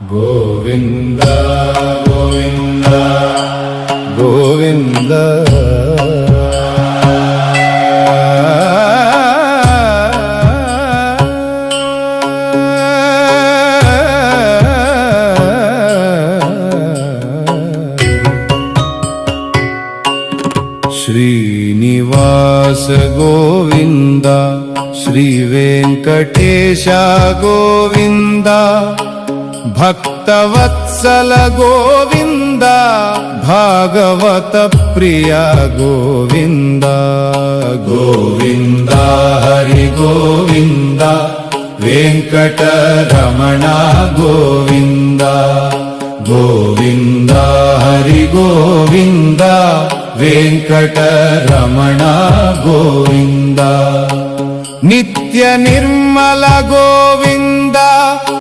Govinda Govinda Govinda Srinivasa Govinda Shri Venkatesha Govinda Bhaktavatsala Govinda Bhagavata Priya Govinda Govinda Hari Govinda Venkataramana Govinda Govinda Hari Govinda Venkataramana Govinda Nithya Nirmala Govinda